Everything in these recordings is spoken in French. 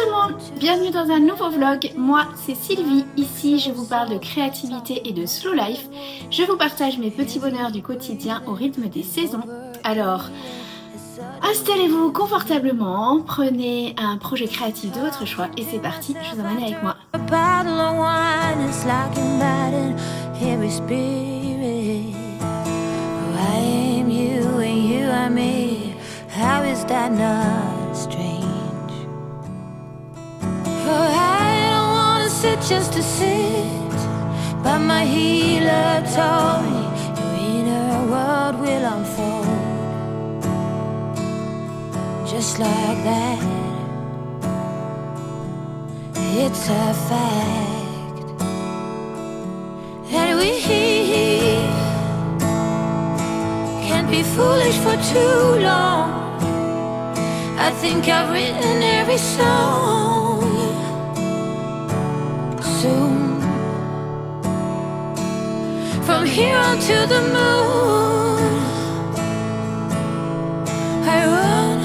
tout le monde, bienvenue dans un nouveau vlog. Moi c'est Sylvie, ici je vous parle de créativité et de slow life. Je vous partage mes petits bonheurs du quotidien au rythme des saisons. Alors installez-vous confortablement, prenez un projet créatif de votre choix et c'est parti, je vous emmène avec moi. How is that not strange? Oh, I don't wanna sit just to sit, but my healer told me your inner world will unfold just like that. It's a fact that we can't be foolish for too long. I think I've written every song. Soon, from here on to the moon, I run,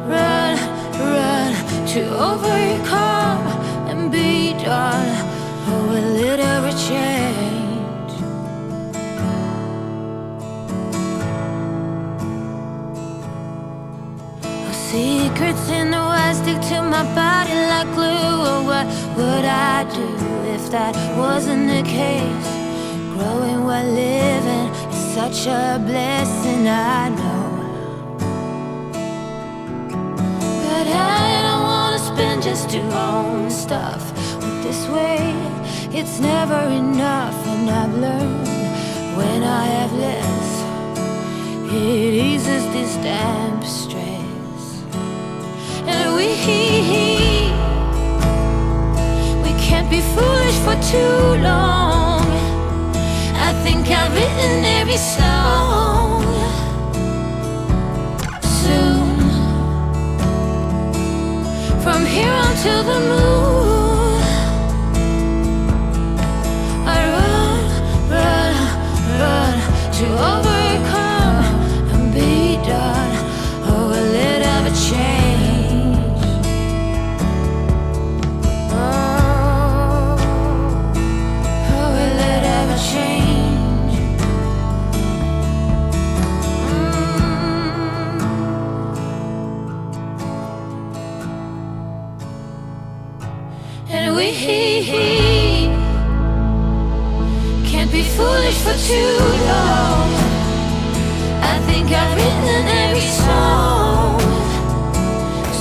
run, run to overcome and be done. Oh, a little change. Secrets in the world stick to my body like glue. Or what would I do if that wasn't the case? Growing while living is such a blessing, I know. But I don't wanna spend just to own stuff. But this way, it's never enough. And I've learned when I have less, it eases this damn stress. And we can't be foolish for too long. I think I've written every song. Soon, from here on to the moon, I run, run, run to overcome and be done. Oh, a little bit change. And we can't be foolish for too long. I think I've written every song.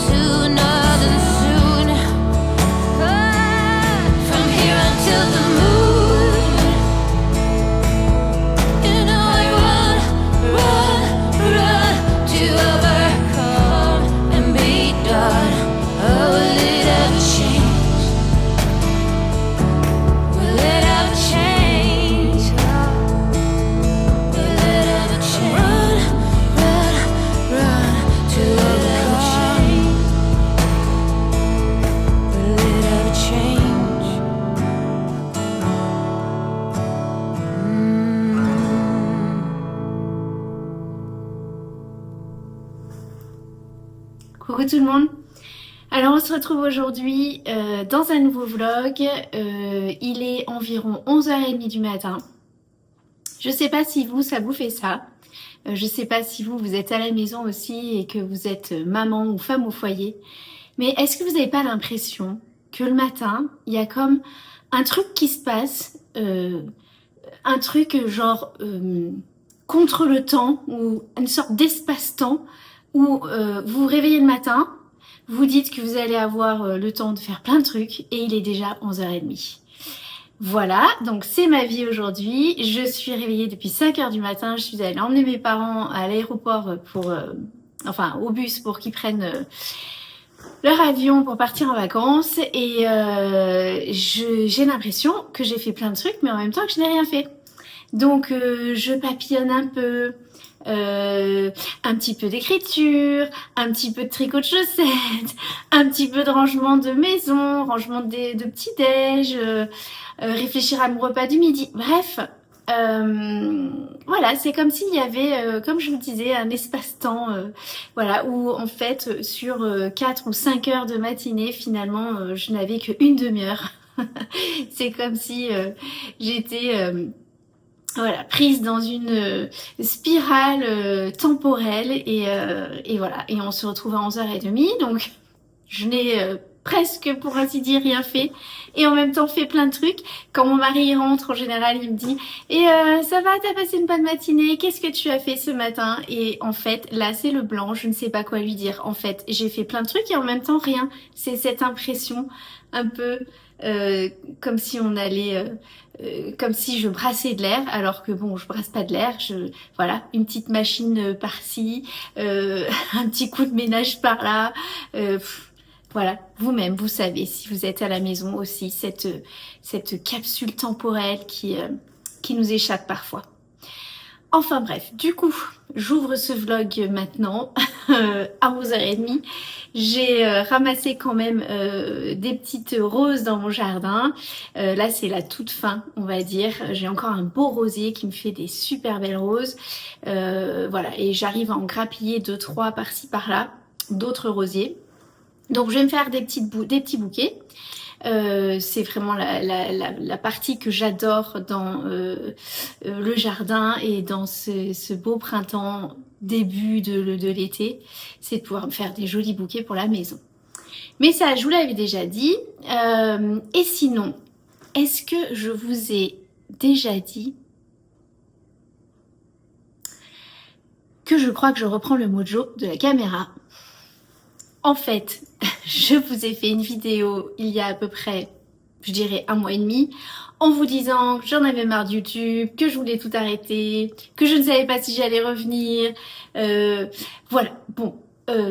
Sooner than soon, from here until the moon, you know I run, run, run to overcome and be done. Oh, a little change. Coucou tout le monde. Alors on se retrouve aujourd'hui dans un nouveau vlog. Il est environ 11h30 du matin. Je sais pas si vous, ça vous fait ça. Je sais pas si vous êtes à la maison aussi et que vous êtes maman ou femme au foyer. Mais est-ce que vous n'avez pas l'impression que le matin, il y a comme un truc qui se passe, un truc genre contre le temps ou une sorte d'espace-temps où vous vous réveillez le matin, vous dites que vous allez avoir le temps de faire plein de trucs et il est déjà 11h30. Voilà, donc c'est ma vie aujourd'hui. Je suis réveillée depuis 5h du matin. Je suis allée emmener mes parents à l'aéroport pour, enfin au bus pour qu'ils prennent leur avion pour partir en vacances. Et j'ai l'impression que j'ai fait plein de trucs, mais en même temps que je n'ai rien fait. Donc je papillonne un peu. Un petit peu d'écriture, un petit peu de tricot de chaussettes, un petit peu de rangement de maison, rangement de petit-déj, réfléchir à mon repas du midi. Bref, Voilà, c'est comme s'il y avait, comme je vous disais, un espace-temps, voilà, où en fait, sur 4 ou 5 heures de matinée, finalement, je n'avais qu'une demi-heure. C'est comme si j'étais voilà, prise dans une spirale temporelle et voilà, et on se retrouve à 11h30, donc je n'ai presque, pour ainsi dire, rien fait et en même temps fait plein de trucs. Quand mon mari rentre, en général, il me dit et ça va, t'as passé une bonne matinée, qu'est-ce que tu as fait ce matin? Et en fait, là, c'est le blanc, je ne sais pas quoi lui dire. En fait, j'ai fait plein de trucs et en même temps, rien. C'est cette impression un peu comme si on allait... comme si je brassais de l'air, alors que bon, je brasse pas de l'air. Voilà, une petite machine par-ci, un petit coup de ménage par-là. Voilà, vous-même, vous savez, si vous êtes à la maison aussi, cette capsule temporelle qui nous échappe parfois. Enfin bref, du coup, j'ouvre ce vlog maintenant à 11h30. J'ai ramassé quand même des petites roses dans mon jardin. Là, c'est la toute fin, on va dire. J'ai encore un beau rosier qui me fait des super belles roses. Voilà, et j'arrive à en grappiller 2-3 par-ci par-là, d'autres rosiers. Donc, je vais me faire des petits bouquets. C'est vraiment la partie que j'adore dans le jardin et dans ce beau printemps, début de l'été, c'est de pouvoir me faire des jolis bouquets pour la maison. Mais ça, je vous l'avais déjà dit. Et sinon, est-ce que je vous ai déjà dit que je crois que je reprends le mojo de la caméra? En fait, je vous ai fait une vidéo il y a à peu près, je dirais, 1 mois et demi, en vous disant que j'en avais marre de YouTube, que je voulais tout arrêter, que je ne savais pas si j'allais revenir. Voilà, bon,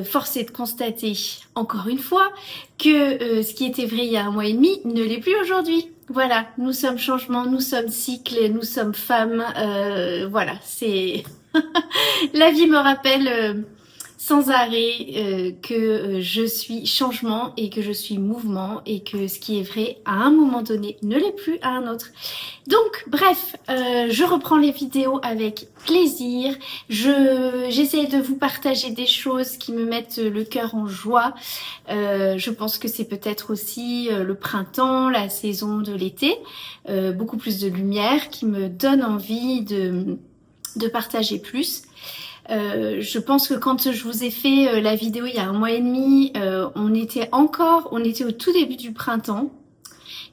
force est de constater, encore une fois, que ce qui était vrai il y a 1 mois et demi ne l'est plus aujourd'hui. Voilà, nous sommes changement, nous sommes cycle, nous sommes femmes. Voilà, c'est... La vie me rappelle... sans arrêt que je suis changement et que je suis mouvement et que ce qui est vrai à un moment donné ne l'est plus à un autre. Donc bref, je reprends les vidéos avec plaisir. J'essaie de vous partager des choses qui me mettent le cœur en joie. Je pense que c'est peut-être aussi le printemps, la saison de l'été, beaucoup plus de lumière qui me donne envie de partager plus. Je pense que quand je vous ai fait la vidéo il y a 1 mois et demi, on était au tout début du printemps.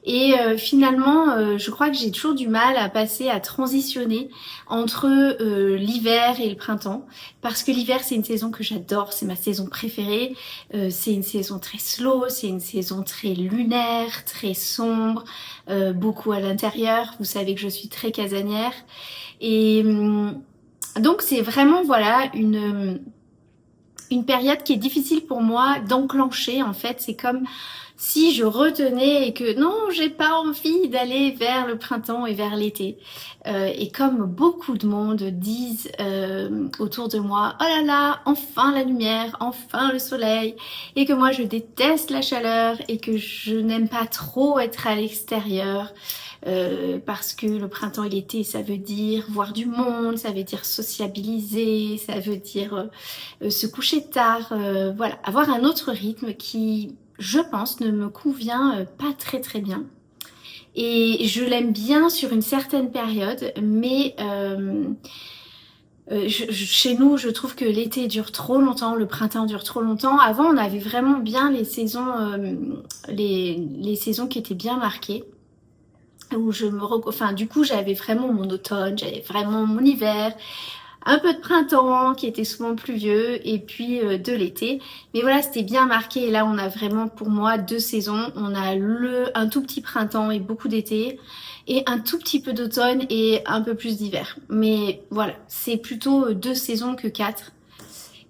Et finalement, je crois que j'ai toujours du mal à transitionner entre l'hiver et le printemps. Parce que l'hiver, c'est une saison que j'adore, c'est ma saison préférée. C'est une saison très slow, c'est une saison très lunaire, très sombre, beaucoup à l'intérieur. Vous savez que je suis très casanière. Et... donc c'est vraiment voilà une période qui est difficile pour moi d'enclencher en fait. C'est comme si je retenais et que non, j'ai pas envie d'aller vers le printemps et vers l'été. Et comme beaucoup de monde disent autour de moi, oh là là, enfin la lumière, enfin le soleil, et que moi je déteste la chaleur et que je n'aime pas trop être à l'extérieur. Parce que le printemps et l'été, ça veut dire voir du monde, ça veut dire sociabiliser, ça veut dire se coucher tard, voilà, avoir un autre rythme qui, je pense, ne me convient pas très très bien. Et je l'aime bien sur une certaine période, mais chez nous, je trouve que l'été dure trop longtemps, le printemps dure trop longtemps. Avant, on avait vraiment bien les saisons, les saisons qui étaient bien marquées. Où du coup j'avais vraiment mon automne, j'avais vraiment mon hiver, un peu de printemps qui était souvent pluvieux et puis de l'été. Mais voilà, c'était bien marqué et là on a vraiment pour moi 2 saisons. On a un tout petit printemps et beaucoup d'été et un tout petit peu d'automne et un peu plus d'hiver. Mais voilà, c'est plutôt 2 saisons que 4.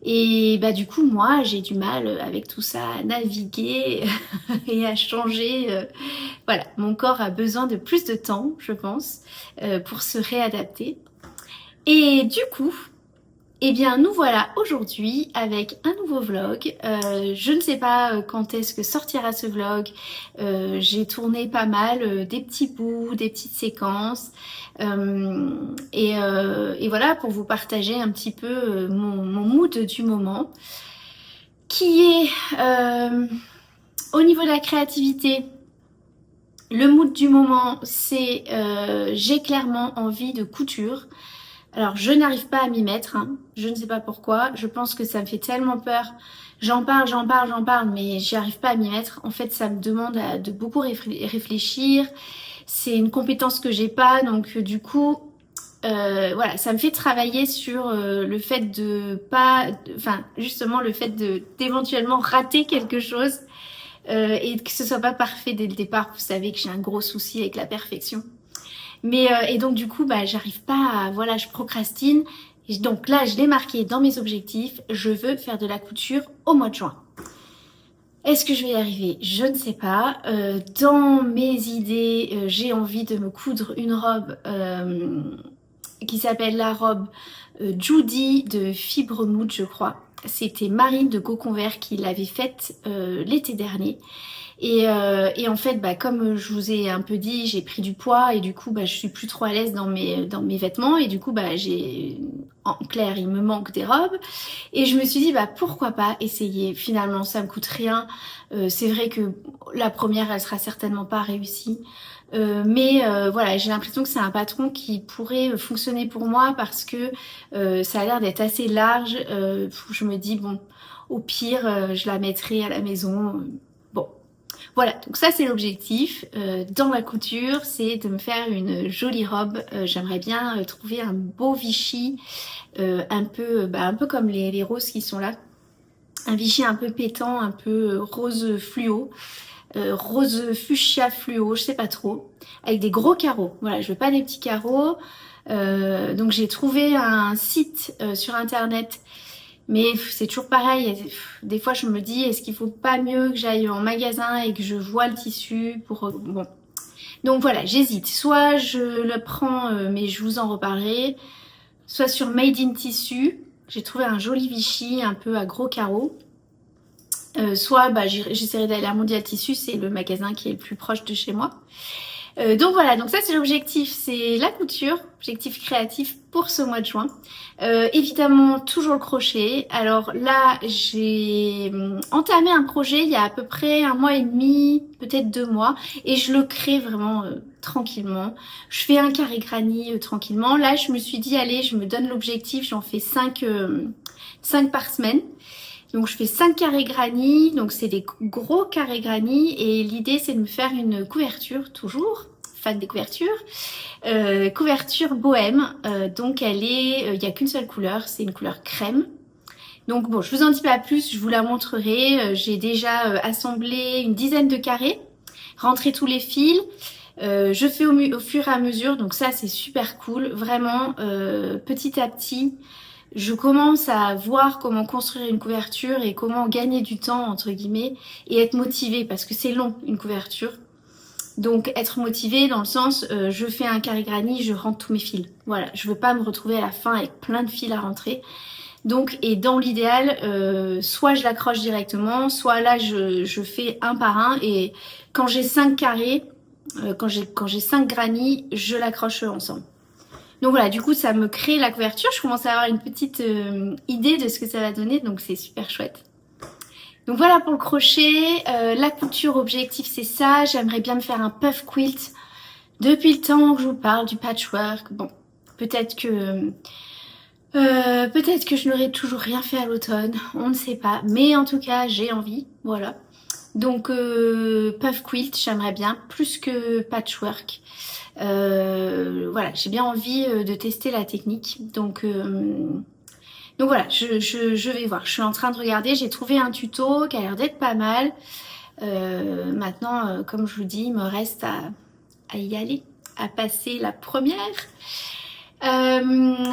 Et bah du coup moi j'ai du mal avec tout ça à naviguer et à changer. Voilà, mon corps a besoin de plus de temps, je pense, pour se réadapter. Et du coup, Eh bien, nous voilà aujourd'hui avec un nouveau vlog. Je ne sais pas quand est-ce que sortira ce vlog. J'ai tourné pas mal, des petits bouts, des petites séquences. Et voilà, pour vous partager un petit peu mon mood du moment. Qui est, au niveau de la créativité, le mood du moment, c'est j'ai clairement envie de couture. Alors, je n'arrive pas à m'y mettre, hein. Je ne sais pas pourquoi. Je pense que ça me fait tellement peur. J'en parle, mais j'y arrive pas à m'y mettre. En fait, ça me demande de beaucoup réfléchir. C'est une compétence que j'ai pas, donc du coup, voilà, ça me fait travailler sur le fait de pas, enfin, justement, le fait d'éventuellement rater quelque chose et que ce soit pas parfait dès le départ. Vous savez que j'ai un gros souci avec la perfection. Mais et donc du coup, bah j'arrive pas à, voilà, je procrastine. Et donc là, je l'ai marqué dans mes objectifs. Je veux faire de la couture au mois de juin. Est-ce que je vais y arriver? Je ne sais pas. Dans mes idées, j'ai envie de me coudre une robe qui s'appelle la robe Judy de Fibre Mood, je crois. C'était Marine de Coconvert qui l'avait faite l'été dernier. Et en fait, bah, comme je vous ai un peu dit, j'ai pris du poids et du coup, bah, je suis plus trop à l'aise dans mes vêtements et du coup, bah, en clair, il me manque des robes. Et je me suis dit, bah, pourquoi pas essayer. Finalement, ça me coûte rien. C'est vrai que la première, elle sera certainement pas réussie. Mais voilà, j'ai l'impression que c'est un patron qui pourrait fonctionner pour moi parce que ça a l'air d'être assez large. Je me dis, bon, au pire, je la mettrai à la maison. Bon. Voilà, donc ça c'est l'objectif dans la couture, c'est de me faire une jolie robe. J'aimerais bien trouver un beau Vichy, un peu comme les roses qui sont là. Un Vichy un peu pétant, un peu rose fluo, rose fuchsia fluo, je sais pas trop, avec des gros carreaux. Voilà, je veux pas des petits carreaux. Donc j'ai trouvé un site sur internet. Mais c'est toujours pareil, des fois je me dis, est-ce qu'il faut pas mieux que j'aille en magasin et que je vois le tissu pour... Bon. Donc voilà, j'hésite. Soit je le prends, mais je vous en reparlerai. Soit sur Made in Tissu, j'ai trouvé un joli Vichy, un peu à gros carreaux. Soit bah, j'essaierai d'aller à Mondial Tissu, c'est le magasin qui est le plus proche de chez moi. Donc voilà, donc ça c'est l'objectif, c'est la couture, objectif créatif pour ce mois de juin. Évidemment toujours le crochet. Alors là j'ai entamé un projet il y a à peu près 1 mois et demi, peut-être 2 mois, et je le crée vraiment tranquillement. Je fais un carré granny tranquillement. Là je me suis dit allez, je me donne l'objectif, j'en fais 5 par semaine. Donc je fais 5 carrés granny, donc c'est des gros carrés granny et l'idée c'est de me faire une couverture, toujours fan des couvertures, couverture bohème, donc elle est, il n'y a qu'une seule couleur, c'est une couleur crème. Donc bon, je vous en dis pas plus, je vous la montrerai, j'ai déjà assemblé une dizaine de carrés, rentré tous les fils, je fais au fur et à mesure, donc ça c'est super cool, vraiment petit à petit. Je commence à voir comment construire une couverture et comment gagner du temps, entre guillemets, et être motivée, parce que c'est long, une couverture. Donc être motivée dans le sens, je fais un carré granny, je rentre tous mes fils. Voilà, je veux pas me retrouver à la fin avec plein de fils à rentrer. Donc, et dans l'idéal, soit je l'accroche directement, soit là je fais un par un, et quand j'ai 5 carrés, quand j'ai 5 granny, je l'accroche ensemble. Donc voilà, du coup ça me crée la couverture, je commence à avoir une petite idée de ce que ça va donner, donc c'est super chouette. Donc voilà pour le crochet, la couture objectif c'est ça, j'aimerais bien me faire un puff quilt. Depuis le temps que je vous parle du patchwork, bon, peut-être que je n'aurai toujours rien fait à l'automne, on ne sait pas, mais en tout cas j'ai envie, voilà. Donc puff quilt j'aimerais bien, plus que patchwork. Voilà, j'ai bien envie de tester la technique. Donc voilà, je vais voir. Je suis en train de regarder. J'ai trouvé un tuto qui a l'air d'être pas mal. Maintenant, comme je vous dis, il me reste à y aller, à passer la première.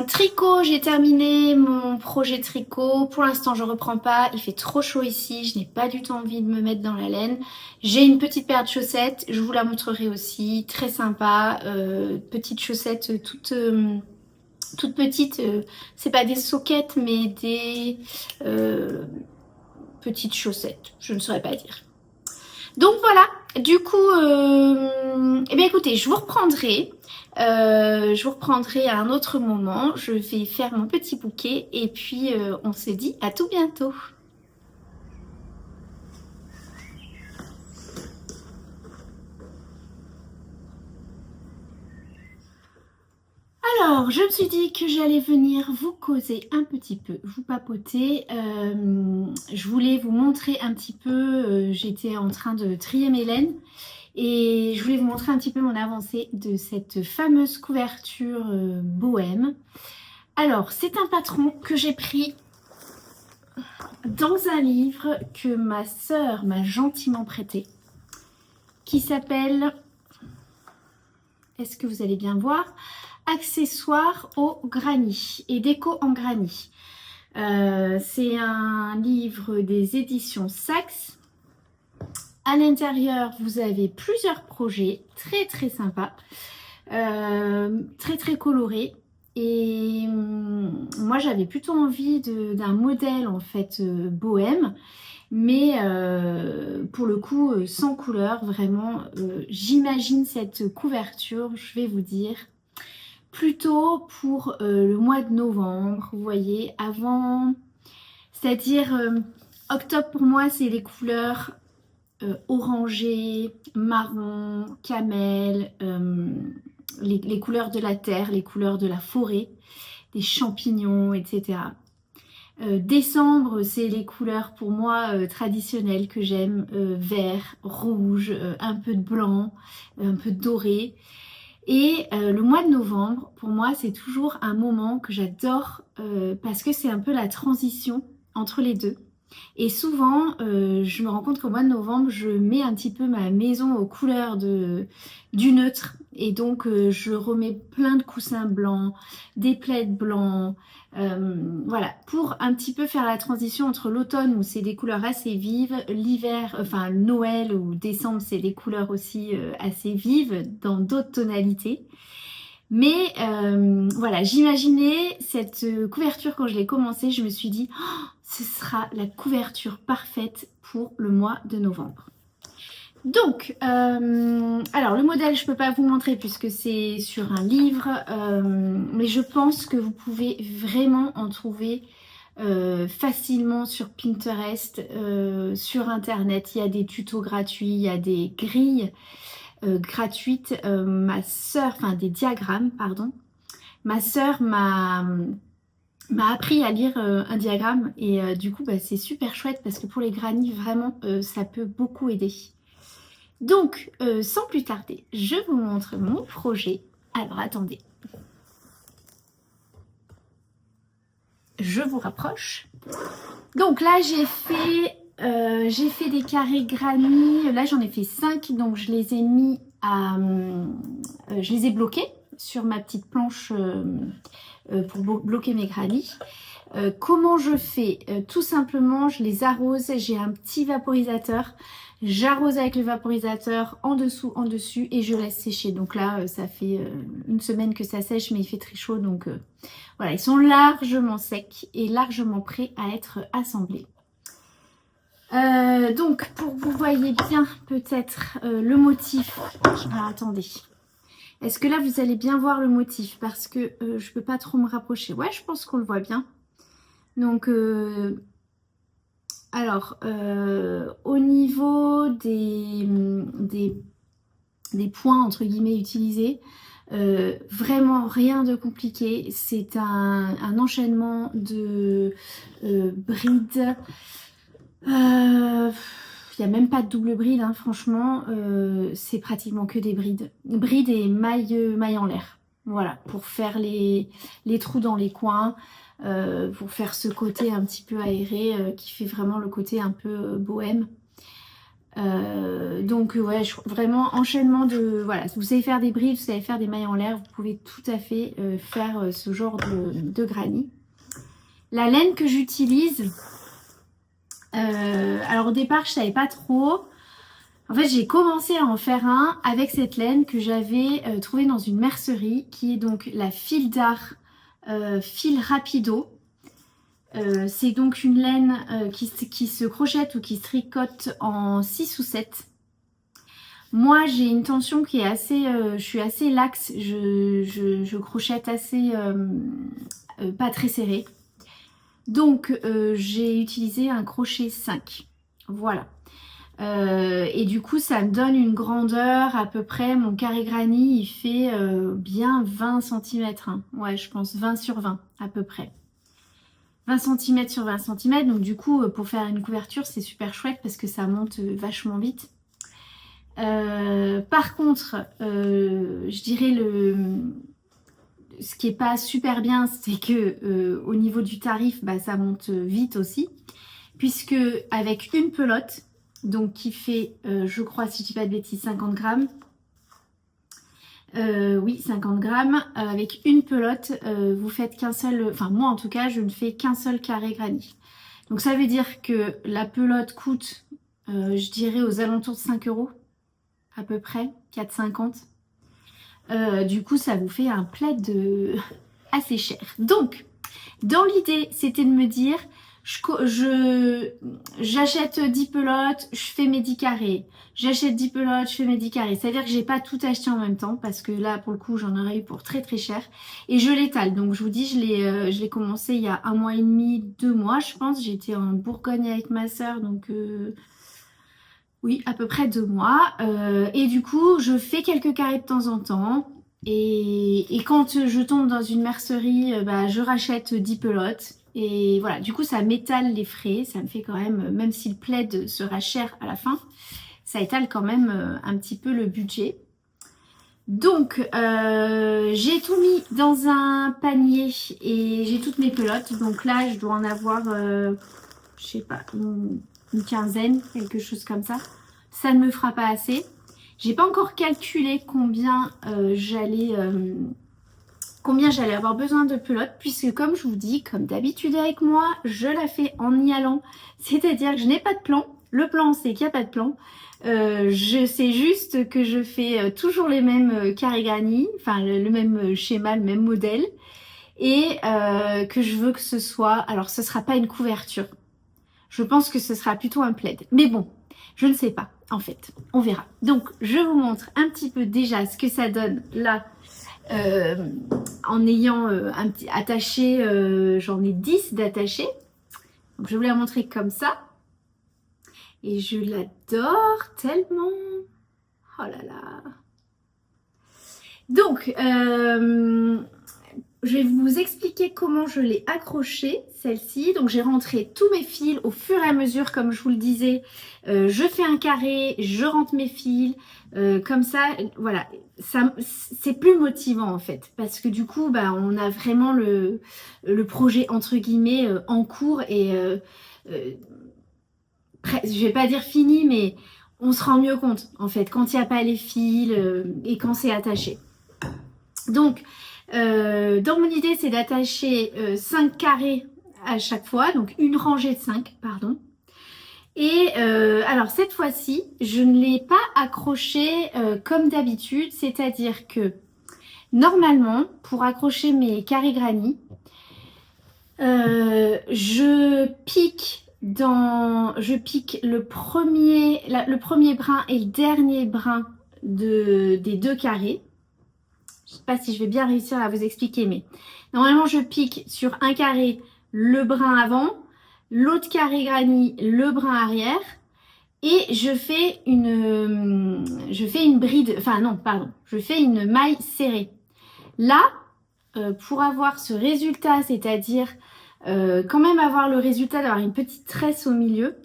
Tricot, j'ai terminé mon projet tricot. Pour l'instant, je reprends pas. Il fait trop chaud ici. Je n'ai pas du tout envie de me mettre dans la laine. J'ai une petite paire de chaussettes. Je vous la montrerai aussi. Très sympa. Petite chaussette toute toutes petites, c'est pas des soquettes, mais des petites chaussettes, je ne saurais pas dire. Donc voilà, du coup, eh bien écoutez, je vous reprendrai à un autre moment. Je vais faire mon petit bouquet et puis on se dit à tout bientôt. Alors, je me suis dit que j'allais venir vous causer un petit peu, vous papoter. Je voulais vous montrer un petit peu, j'étais en train de trier mes laines et je voulais vous montrer un petit peu mon avancée de cette fameuse couverture bohème. Alors, c'est un patron que j'ai pris dans un livre que ma sœur m'a gentiment prêté, qui s'appelle, est-ce que vous allez bien voir, Accessoires au granit et déco en granit. C'est un livre des éditions Saxe. À l'intérieur, vous avez plusieurs projets très très sympas, très très colorés. Et moi, j'avais plutôt envie d'un modèle en fait bohème, mais pour le coup sans couleur. Vraiment, j'imagine cette couverture, je vais vous dire, plutôt pour le mois de novembre, vous voyez, avant, c'est-à-dire octobre pour moi, c'est les couleurs orangé, marron, camel, les couleurs de la terre, les couleurs de la forêt, des champignons, etc. Décembre, c'est les couleurs pour moi traditionnelles que j'aime, vert, rouge, un peu de blanc, un peu de doré. Et le mois de novembre, pour moi, c'est toujours un moment que j'adore parce que c'est un peu la transition entre les deux. Et souvent, je me rends compte qu'au mois de novembre, je mets un petit peu ma maison aux couleurs du neutre. Et donc, je remets plein de coussins blancs, des plaids blancs. Voilà, pour un petit peu faire la transition entre l'automne où c'est des couleurs assez vives, l'hiver, enfin Noël ou décembre, c'est des couleurs aussi assez vives dans d'autres tonalités. Mais voilà, j'imaginais cette couverture quand je l'ai commencé, je me suis dit oh, ce sera la couverture parfaite pour le mois de novembre. Donc, alors le modèle je ne peux pas vous montrer puisque c'est sur un livre, mais je pense que vous pouvez vraiment en trouver facilement sur Pinterest, sur internet. Il y a des tutos gratuits, il y a des grilles gratuite. Ma sœur, enfin des diagrammes, pardon. Ma sœur m'a appris à lire un diagramme et du coup bah, c'est super chouette parce que pour les granits vraiment ça peut beaucoup aider. Donc sans plus tarder, je vous montre mon projet. Alors attendez. Je vous rapproche. Donc là j'ai fait des carrés granit, là j'en ai fait 5, donc je les ai mis à... je les ai bloqués sur ma petite planche pour bloquer mes granits. Comment je fais? Tout simplement, je les arrose, j'ai un petit vaporisateur, j'arrose avec le vaporisateur en dessous, en dessus et je laisse sécher. Donc là, ça fait une semaine que ça sèche, mais il fait très chaud, donc voilà, ils sont largement secs et largement prêts à être assemblés. Donc pour que vous voyez bien peut-être le motif, alors, attendez, est-ce que là vous allez bien voir le motif parce que je peux pas trop me rapprocher. Ouais, je pense qu'on le voit bien. Donc alors au niveau des points entre guillemets utilisés, vraiment rien de compliqué. C'est un enchaînement de brides. Il n'y a même pas de double bride, hein, franchement, c'est pratiquement que des brides. Brides et mailles en l'air. Voilà, pour faire les trous dans les coins, pour faire ce côté un petit peu aéré qui fait vraiment le côté un peu bohème. Donc ouais, vraiment enchaînement de... Voilà, si vous savez faire des brides, vous savez faire des mailles en l'air, vous pouvez tout à fait faire ce genre de granit. La laine que j'utilise... alors au départ je savais pas trop. En fait j'ai commencé à en faire un avec cette laine que j'avais trouvée dans une mercerie, qui est donc la fil d'art fil rapido. C'est donc une laine qui se crochette ou qui se tricote en 6 ou 7. Moi j'ai une tension qui est assez, je suis assez laxe, je crochette assez pas très serré. Donc j'ai utilisé un crochet 5. Voilà. Et du coup ça me donne une grandeur à peu près, mon carré granny il fait bien 20 cm. Hein. Ouais, je pense 20 sur 20 à peu près. 20 cm sur 20 cm, donc du coup pour faire une couverture c'est super chouette parce que ça monte vachement vite. Par contre, je dirais ce qui est pas super bien, c'est que au niveau du tarif, bah, ça monte vite aussi, puisque avec une pelote, donc qui fait, je crois, si je dis pas de bêtises, 50 grammes. Oui, 50 grammes. Avec une pelote, vous faites qu'un seul, enfin moi en tout cas, je ne fais qu'un seul carré granny. Donc ça veut dire que la pelote coûte, je dirais, aux alentours de 5 € à peu près, 4,50 €. Du coup, ça vous fait un plaid assez cher. Donc, dans l'idée, c'était de me dire, j'achète 10 pelotes, je fais mes 10 carrés. J'achète 10 pelotes, je fais mes 10 carrés. C'est-à-dire que j'ai pas tout acheté en même temps parce que là, pour le coup, j'en aurais eu pour très très cher. Et je l'étale. Donc, je vous dis, je l'ai commencé il y a 1 mois et demi, 2 mois, je pense. J'étais en Bourgogne avec ma soeur, donc... oui, à peu près 2 mois. Et du coup, je fais quelques carrés de temps en temps. Et quand je tombe dans une mercerie, bah, je rachète 10 pelotes. Et voilà, du coup, ça m'étale les frais. Ça me fait quand même si le plaid sera cher à la fin, ça étale quand même un petit peu le budget. Donc, j'ai tout mis dans un panier et j'ai toutes mes pelotes. Donc là, je dois en avoir, je sais pas, une quinzaine, quelque chose comme ça. Ça ne me fera pas assez. J'ai pas encore calculé combien j'allais avoir besoin de pelotes, puisque comme je vous dis, comme d'habitude avec moi, je la fais en y allant. C'est-à-dire que je n'ai pas de plan. Le plan, c'est qu'il n'y a pas de plan. Je sais juste que je fais toujours les mêmes carrés granny, enfin le même schéma, le même modèle. Et que je veux que ce soit... Alors, ce sera pas une couverture. Je pense que ce sera plutôt un plaid. Mais bon, je ne sais pas, en fait. On verra. Donc, je vous montre un petit peu déjà ce que ça donne là, en ayant un petit attaché. J'en ai 10 d'attachés. Donc, je vais vous la montrer comme ça. Et je l'adore tellement. Oh là là. Donc, je vais vous expliquer comment je l'ai accrochée, celle-ci. Donc j'ai rentré tous mes fils au fur et à mesure, comme je vous le disais. Je fais un carré, je rentre mes fils. Comme ça, voilà. C'est plus motivant en fait. Parce que du coup, bah, on a vraiment le projet entre guillemets en cours. Et je vais pas dire fini, mais on se rend mieux compte en fait. Quand il n'y a pas les fils et quand c'est attaché. Donc... dans mon idée, c'est d'attacher 5 carrés à chaque fois, donc une rangée de 5, pardon. Et alors cette fois-ci, je ne l'ai pas accroché comme d'habitude, c'est-à-dire que normalement, pour accrocher mes carrés granny, je pique le premier brin et le dernier brin des 2 carrés. Je ne sais pas si je vais bien réussir à vous expliquer, mais normalement je pique sur un carré le brin avant, l'autre carré granny le brin arrière, et je fais une bride, enfin non, pardon, je fais une maille serrée. Là, pour avoir ce résultat, c'est-à-dire quand même avoir le résultat d'avoir une petite tresse au milieu,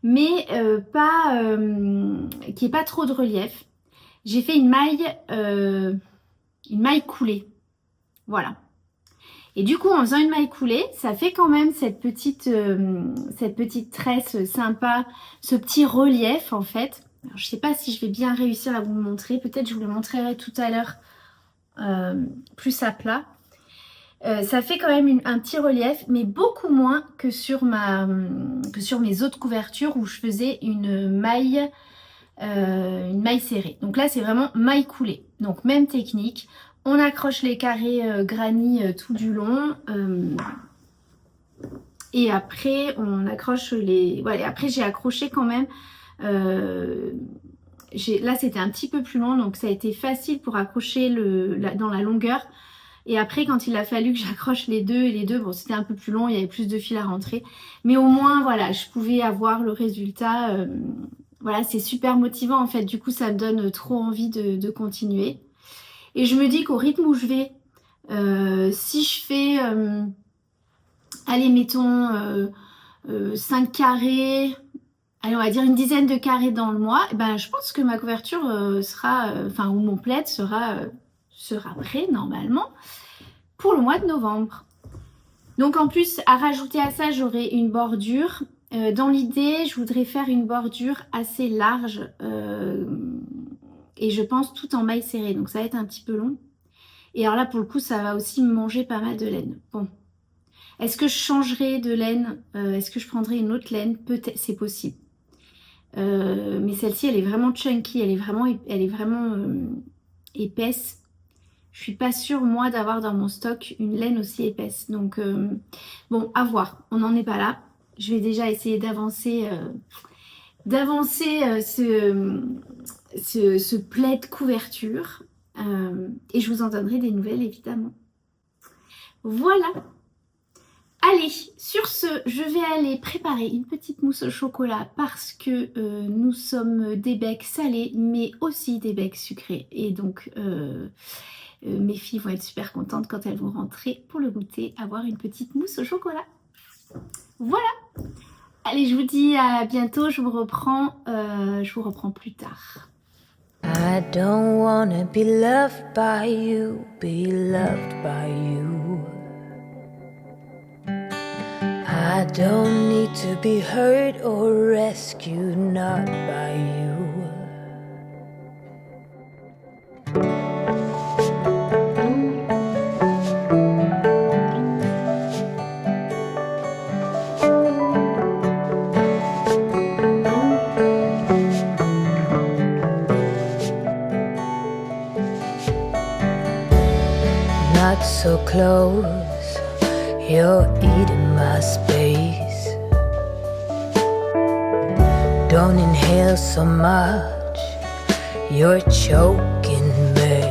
mais qui n'ait pas trop de relief, j'ai fait une maille coulée, voilà. Et du coup, en faisant une maille coulée, ça fait quand même cette petite tresse sympa, ce petit relief en fait. Alors, je sais pas si je vais bien réussir à vous le montrer. Peut-être je vous le montrerai tout à l'heure plus à plat. Ça fait quand même un petit relief, mais beaucoup moins que sur mes autres couvertures où je faisais une maille serrée. Donc là, c'est vraiment maille coulée. Donc même technique. On accroche les carrés granny tout du long. Et après, on accroche les... Ouais, après, j'ai accroché quand même. Là, c'était un petit peu plus long, donc ça a été facile pour accrocher dans la longueur. Et après, quand il a fallu que j'accroche les deux, bon, c'était un peu plus long, il y avait plus de fil à rentrer. Mais au moins, voilà, je pouvais avoir le résultat. Voilà, c'est super motivant en fait. Du coup, ça me donne trop envie de continuer. Et je me dis qu'au rythme où je vais, si je fais, allez, mettons 5 carrés, allez, on va dire une dizaine de carrés dans le mois, eh ben, je pense que ma couverture sera, enfin, ou mon plaid sera prêt normalement pour le mois de novembre. Donc en plus, à rajouter à ça, j'aurai une bordure. Dans l'idée, je voudrais faire une bordure assez large et je pense tout en maille serrée. Donc ça va être un petit peu long. Et alors là, pour le coup, ça va aussi me manger pas mal de laine. Bon. Est-ce que je changerai de laine? Est-ce que je prendrai une autre laine? Peut-être, c'est possible. Mais celle-ci, elle est vraiment chunky, elle est vraiment épaisse. Je suis pas sûre, moi, d'avoir dans mon stock une laine aussi épaisse. Donc, bon, à voir. On n'en est pas là. Je vais déjà essayer d'avancer ce plaid couverture. Et je vous en donnerai des nouvelles, évidemment. Voilà. Allez, sur ce, je vais aller préparer une petite mousse au chocolat parce que nous sommes des becs salés, mais aussi des becs sucrés. Et donc, mes filles vont être super contentes quand elles vont rentrer pour le goûter, avoir une petite mousse au chocolat. Voilà. Allez, je vous dis à bientôt, je vous reprends plus tard. I don't wanna be loved by you, be loved by you. I don't need to be hurt or rescued, not by you. Not so close, you're eating my space. Don't inhale so much, you're choking me.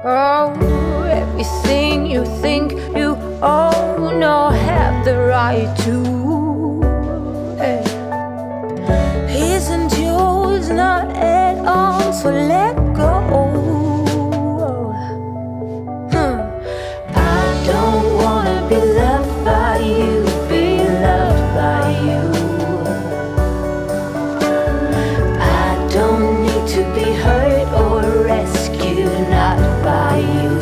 Oh, everything you think you own or have the right to isn't yours, not at all, so let go. I don't wanna be loved by you, be loved by you. I don't need to be hurt or rescued, not by you.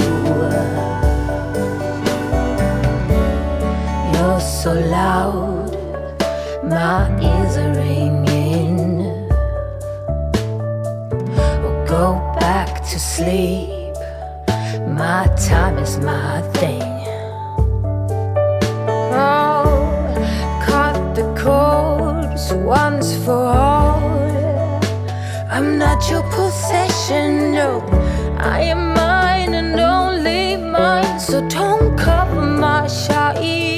You're so loud, my ears are ringing. We'll go back to sleep. My time is my thing. Oh, cut the cords once for all. I'm not your possession, no. I am mine and only mine. So don't cover my shine.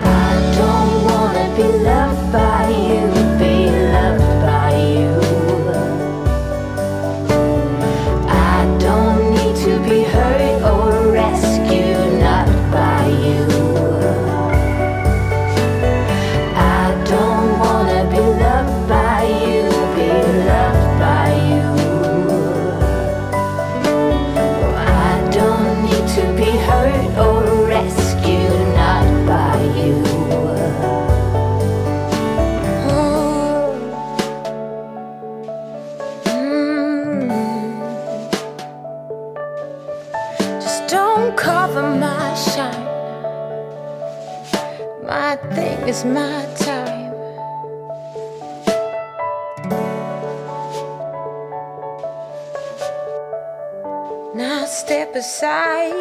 I don't wanna be loved by you, be loved by you. To be hurt or rescued, not by you. I don't wanna be loved by you, be loved by you. I don't need to be hurt or rescued, not by you. Don't cover my shine. My thing is my time. Now step aside.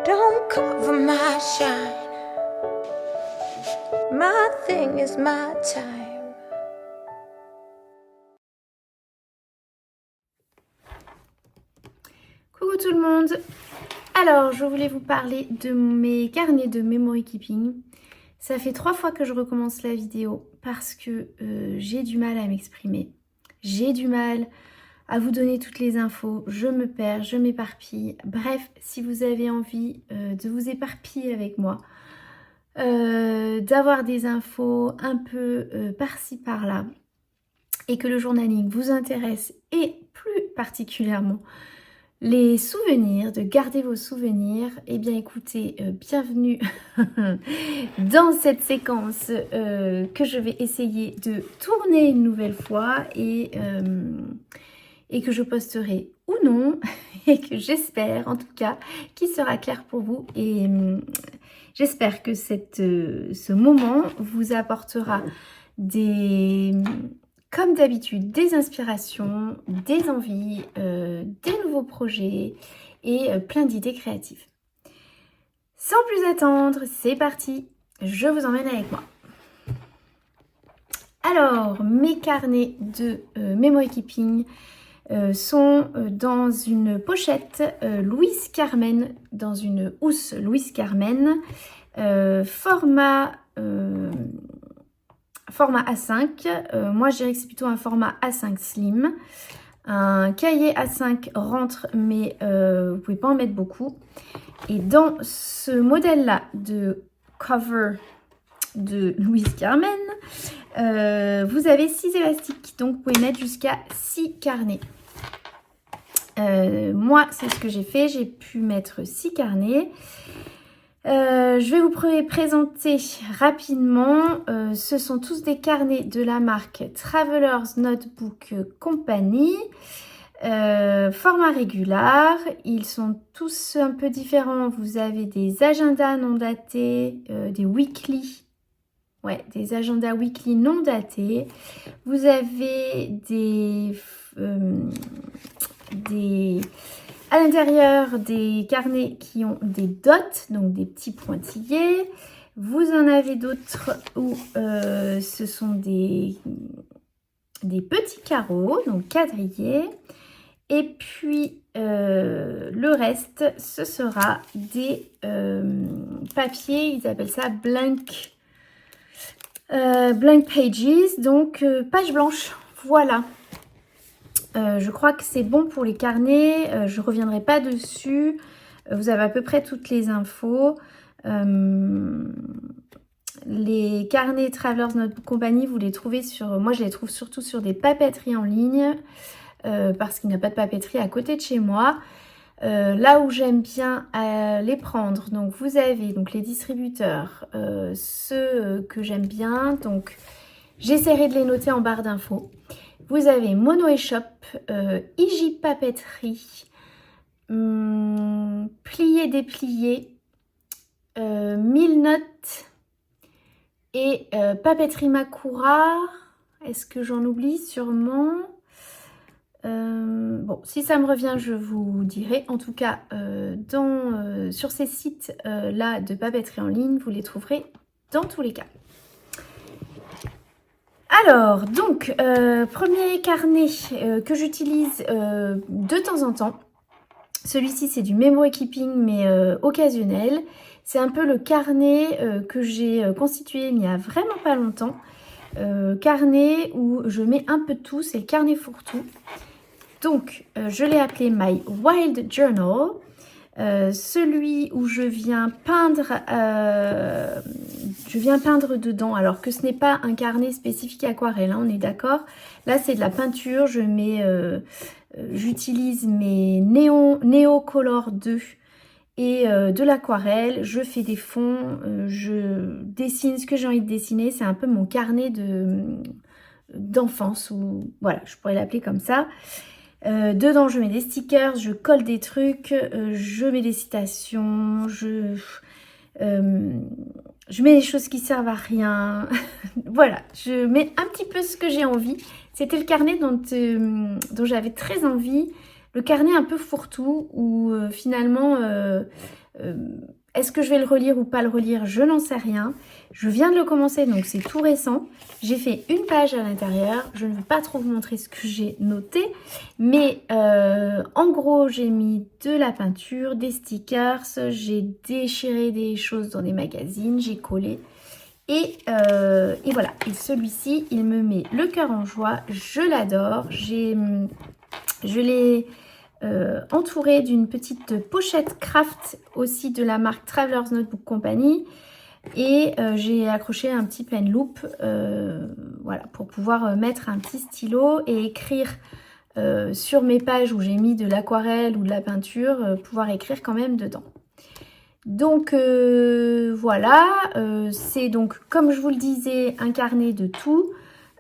Don't cover my shine. My thing is my time. tout le monde. Alors, je voulais vous parler de mes carnets de memory keeping. Ça fait 3 fois que je recommence la vidéo parce que j'ai du mal à m'exprimer. J'ai du mal à vous donner toutes les infos. Je me perds, je m'éparpille. Bref, si vous avez envie de vous éparpiller avec moi, d'avoir des infos un peu par-ci par-là, et que le journaling vous intéresse, et plus particulièrement les souvenirs, de garder vos souvenirs, eh bien écoutez, bienvenue dans cette séquence que je vais essayer de tourner une nouvelle fois et que je posterai ou non, et que j'espère en tout cas qu'il sera clair pour vous. Et j'espère que ce moment vous apportera comme d'habitude, des inspirations, des envies, des nouveaux projets et plein d'idées créatives. Sans plus attendre, c'est parti, je vous emmène avec moi. Alors, mes carnets de memory keeping sont dans une pochette Louise Carmen, dans une housse Louise Carmen, format A5, moi je dirais que c'est plutôt un format A5 slim. Un cahier A5 rentre, mais vous pouvez pas en mettre beaucoup. Et dans ce modèle-là de cover de Louise Carmen, vous avez 6 élastiques, donc vous pouvez mettre jusqu'à 6 carnets. Moi, c'est ce que j'ai fait, j'ai pu mettre 6 carnets. Je vais vous présenter rapidement, ce sont tous des carnets de la marque Traveler's Notebook Company, format régular, ils sont tous un peu différents. Vous avez des agendas non datés, des weekly, des agendas weekly non datés, vous avez à l'intérieur des carnets qui ont des dots, donc des petits pointillés. Vous en avez d'autres où ce sont des petits carreaux, donc quadrillés. Et puis le reste, ce sera des papiers, ils appellent ça blank pages, donc page blanche, voilà. Je crois que c'est bon pour les carnets, je ne reviendrai pas dessus, vous avez à peu près toutes les infos. Les carnets Traveler's Notebook Company, vous les trouvez moi je les trouve surtout sur des papeteries en ligne, parce qu'il n'y a pas de papeterie à côté de chez moi. Là où j'aime bien les prendre, donc vous avez donc les distributeurs, ceux que j'aime bien, donc j'essaierai de les noter en barre d'infos. Vous avez Mono Shop, IG Papeterie, Plié Déplié, 1000 notes et Papeterie Makura. Est-ce que j'en oublie? Sûrement. Bon, si ça me revient, je vous dirai. En tout cas, sur ces sites-là de papeterie en ligne, vous les trouverez dans tous les cas. Alors, donc, premier carnet que j'utilise de temps en temps. Celui-ci, c'est du memory keeping, mais occasionnel. C'est un peu le carnet que j'ai constitué il n'y a vraiment pas longtemps. Carnet où je mets un peu de tout, c'est le carnet fourre-tout. Donc, je l'ai appelé My Wild Journal. Celui où je viens peindre dedans, alors que ce n'est pas un carnet spécifique aquarelle, hein, on est d'accord. Là c'est de la peinture, j'utilise mes Neo Color 2 et de l'aquarelle, je fais des fonds, je dessine ce que j'ai envie de dessiner. C'est un peu mon carnet d'enfance, ou voilà, je pourrais l'appeler comme ça. Dedans je mets des stickers, je colle des trucs, je mets des citations, je mets des choses qui servent à rien. Voilà, je mets un petit peu ce que j'ai envie. C'était le carnet dont j'avais très envie, le carnet un peu fourre-tout où finalement Est-ce que je vais le relire ou pas le relire? Je n'en sais rien. Je viens de le commencer, donc c'est tout récent. J'ai fait une page à l'intérieur. Je ne vais pas trop vous montrer ce que j'ai noté. Mais en gros, j'ai mis de la peinture, des stickers. J'ai déchiré des choses dans des magazines. J'ai collé. Et voilà. Et celui-ci, il me met le cœur en joie. Je l'adore. Je l'ai entouré d'une petite pochette craft aussi de la marque Travelers Notebook Company. Et j'ai accroché un petit pen loop voilà, pour pouvoir mettre un petit stylo et écrire sur mes pages où j'ai mis de l'aquarelle ou de la peinture, pouvoir écrire quand même dedans. Donc voilà, c'est donc comme je vous le disais un carnet de tout.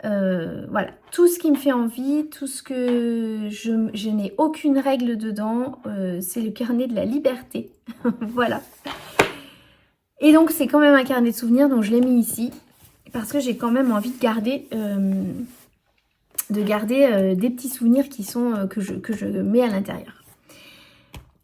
Voilà, tout ce qui me fait envie, tout ce que je n'ai aucune règle dedans, c'est le carnet de la liberté. Voilà. Et donc c'est quand même un carnet de souvenirs, donc je l'ai mis ici parce que j'ai quand même envie de garder des petits souvenirs qui sont que je mets à l'intérieur.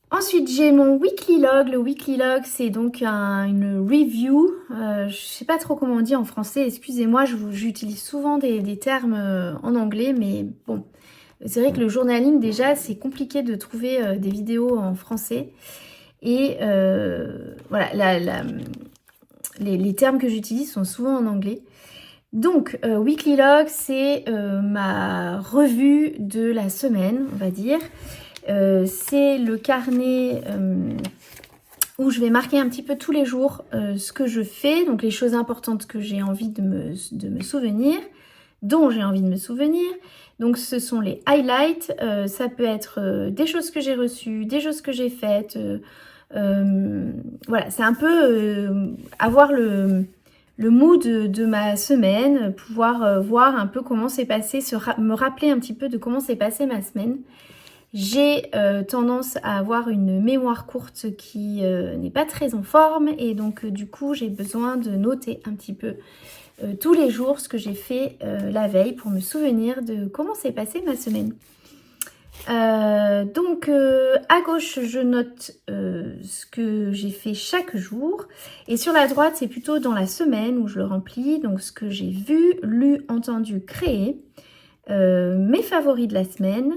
Ensuite j'ai mon weekly log. Le weekly log c'est donc une review. Je ne sais pas trop comment on dit en français, excusez-moi, j'utilise souvent des termes en anglais, mais bon, c'est vrai que le journaling déjà c'est compliqué de trouver des vidéos en français. Et voilà, les termes que j'utilise sont souvent en anglais. Donc, Weekly Log, c'est ma revue de la semaine, on va dire. C'est le carnet où je vais marquer un petit peu tous les jours ce que je fais, donc les choses importantes que j'ai envie de me souvenir, dont j'ai envie de me souvenir. Donc ce sont les highlights, ça peut être des choses que j'ai reçues, des choses que j'ai faites. Voilà, c'est un peu avoir le mood de ma semaine, pouvoir voir un peu comment s'est passé, me rappeler un petit peu de comment s'est passée ma semaine. J'ai tendance à avoir une mémoire courte qui n'est pas très en forme et donc du coup j'ai besoin de noter un petit peu tous les jours ce que j'ai fait la veille pour me souvenir de comment s'est passée ma semaine. Donc à gauche je note ce que j'ai fait chaque jour et sur la droite c'est plutôt dans la semaine où je le remplis, donc ce que j'ai vu, lu, entendu, créé, mes favoris de la semaine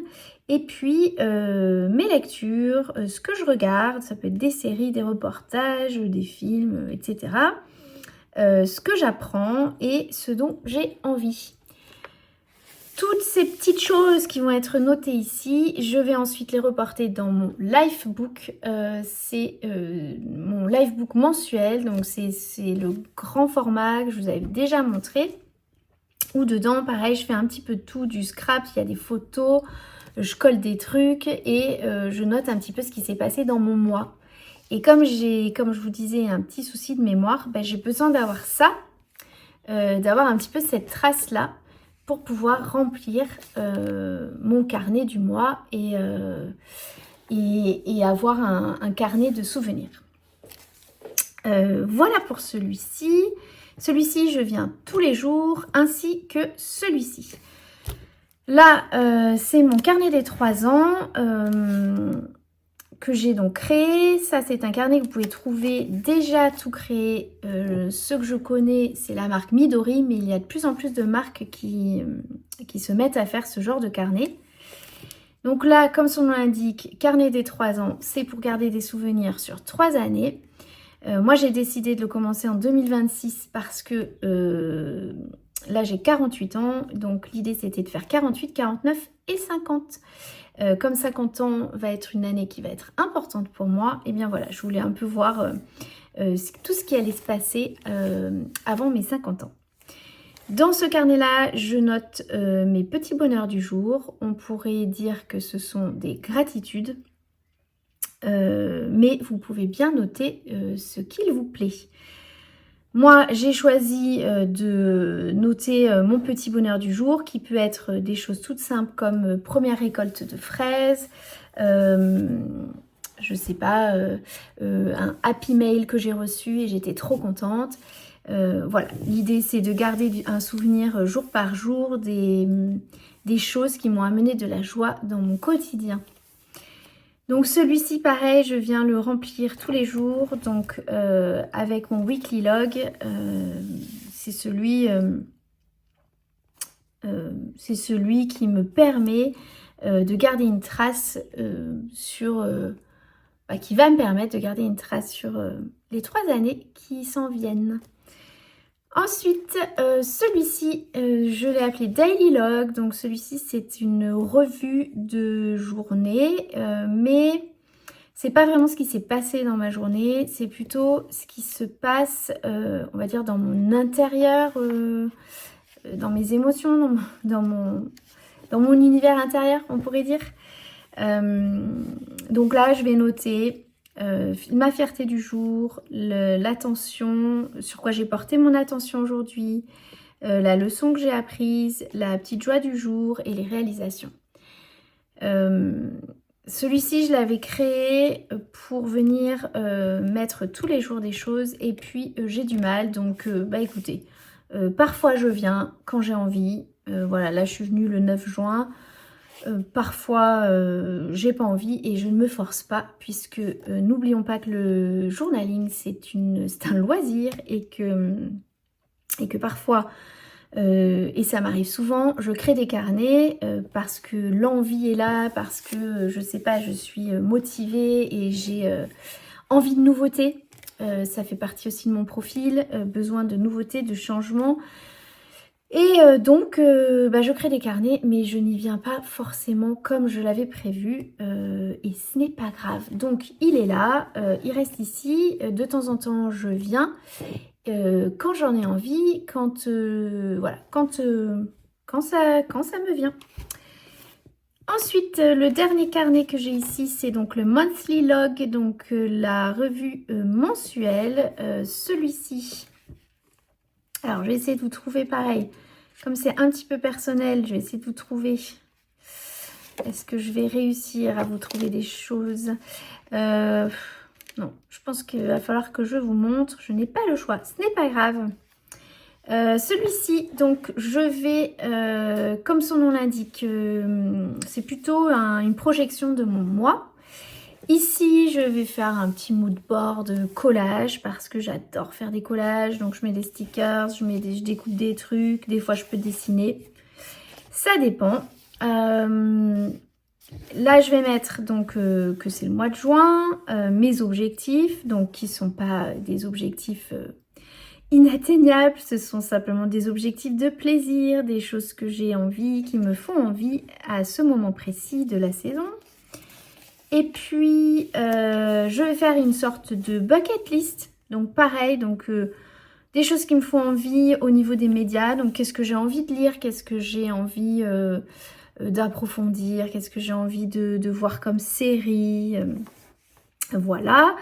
et puis mes lectures, ce que je regarde, ça peut être des séries, des reportages, des films, etc. Ce que j'apprends et ce dont j'ai envie. Toutes ces petites choses qui vont être notées ici, je vais ensuite les reporter dans mon Lifebook. C'est mon Lifebook mensuel, donc c'est le grand format que je vous avais déjà montré. Où dedans, pareil, je fais un petit peu de tout, du scrap, il y a des photos, je colle des trucs et je note un petit peu ce qui s'est passé dans mon mois. Et comme je vous disais, un petit souci de mémoire, ben, j'ai besoin d'avoir ça, d'avoir un petit peu cette trace-là, pour pouvoir remplir mon carnet du mois et avoir un carnet de souvenirs. Voilà pour celui-ci. Celui-ci, je viens tous les jours, ainsi que celui-ci. Là, c'est mon carnet des 3 ans que j'ai donc créé. Ça, c'est un carnet que vous pouvez trouver déjà tout créé. Ceux que je connais, c'est la marque Midori, mais il y a de plus en plus de marques qui se mettent à faire ce genre de carnet. Donc là, comme son nom l'indique, carnet des 3 ans, c'est pour garder des souvenirs sur 3 années. Moi, j'ai décidé de le commencer en 2026 parce que là, j'ai 48 ans. Donc l'idée, c'était de faire 48, 49 et 50. Comme 50 ans va être une année qui va être importante pour moi, et bien voilà, je voulais un peu voir tout ce qui allait se passer avant mes 50 ans. Dans ce carnet-là, je note mes petits bonheurs du jour. On pourrait dire que ce sont des gratitudes, mais vous pouvez bien noter ce qu'il vous plaît. Moi, j'ai choisi de noter mon petit bonheur du jour, qui peut être des choses toutes simples comme première récolte de fraises, je sais pas, un happy mail que j'ai reçu et j'étais trop contente. Voilà, l'idée c'est de garder un souvenir jour par jour des choses qui m'ont amené de la joie dans mon quotidien. Donc celui-ci, pareil, je viens le remplir tous les jours, donc avec mon weekly log. C'est celui qui me permet de garder une trace qui va me permettre de garder une trace sur les 3 années qui s'en viennent. Ensuite, celui-ci, je l'ai appelé Daily Log. Donc celui-ci, c'est une revue de journée, mais c'est pas vraiment ce qui s'est passé dans ma journée, c'est plutôt ce qui se passe, on va dire, dans mon intérieur, dans mes émotions, dans mon univers intérieur, on pourrait dire. Donc là, je vais noter ma fierté du jour, l'attention, sur quoi j'ai porté mon attention aujourd'hui, la leçon que j'ai apprise, la petite joie du jour et les réalisations. Celui-ci, je l'avais créé pour venir mettre tous les jours des choses et puis j'ai du mal. Donc, écoutez, parfois je viens quand j'ai envie. Voilà, là je suis venue le 9 juin. Parfois j'ai pas envie et je ne me force pas puisque n'oublions pas que le journaling c'est un loisir et que parfois et ça m'arrive souvent, je crée des carnets parce que l'envie est là, parce que je sais pas, je suis motivée et j'ai envie de nouveautés. Ça fait partie aussi de mon profil, besoin de nouveautés, de changements. Et donc, je crée des carnets, mais je n'y viens pas forcément comme je l'avais prévu, et ce n'est pas grave. Donc, il est là, il reste ici, de temps en temps, je viens, quand j'en ai envie, quand ça me vient. Ensuite, le dernier carnet que j'ai ici, c'est donc le Monthly Log, donc la revue mensuelle, celui-ci. Alors, je vais essayer de vous trouver pareil. Comme c'est un petit peu personnel, je vais essayer de vous trouver. Est-ce que je vais réussir à vous trouver des choses? Non, je pense qu'il va falloir que je vous montre. Je n'ai pas le choix, ce n'est pas grave. Celui-ci, donc, je vais, comme son nom l'indique, c'est plutôt une projection de mon moi. Ici, je vais faire un petit mood board collage parce que j'adore faire des collages. Donc, je mets des stickers, je découpe des trucs. Des fois, je peux dessiner. Ça dépend. Là, je vais mettre donc que c'est le mois de juin. Mes objectifs, donc qui ne sont pas des objectifs inatteignables. Ce sont simplement des objectifs de plaisir, des choses que j'ai envie, qui me font envie à ce moment précis de la saison. Et puis, je vais faire une sorte de bucket list. Donc, pareil, des choses qui me font envie au niveau des médias. Donc, qu'est-ce que j'ai envie de lire? Qu'est-ce que j'ai envie d'approfondir? Qu'est-ce que j'ai envie de voir comme série? Voilà.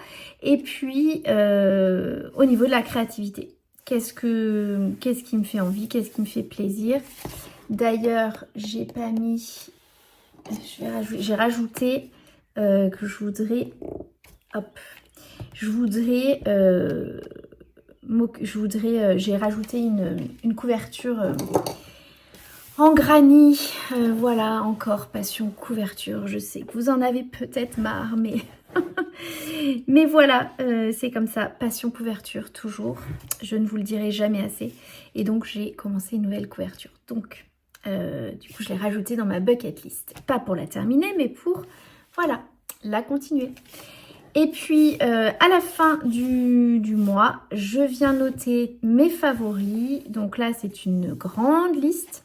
Et puis, au niveau de la créativité. Qu'est-ce qui me fait envie? Qu'est-ce qui me fait plaisir? D'ailleurs, j'ai pas mis... J'ai rajouté... j'ai rajouté une couverture en granit, voilà, encore passion couverture. Je sais que vous en avez peut-être marre, mais mais voilà, c'est comme ça, passion couverture toujours. Je ne vous le dirai jamais assez. Et donc j'ai commencé une nouvelle couverture. Donc du coup je l'ai rajoutée dans ma bucket list, pas pour la terminer, mais pour voilà, la continuer. Et puis, à la fin du mois, je viens noter mes favoris. Donc là, c'est une grande liste.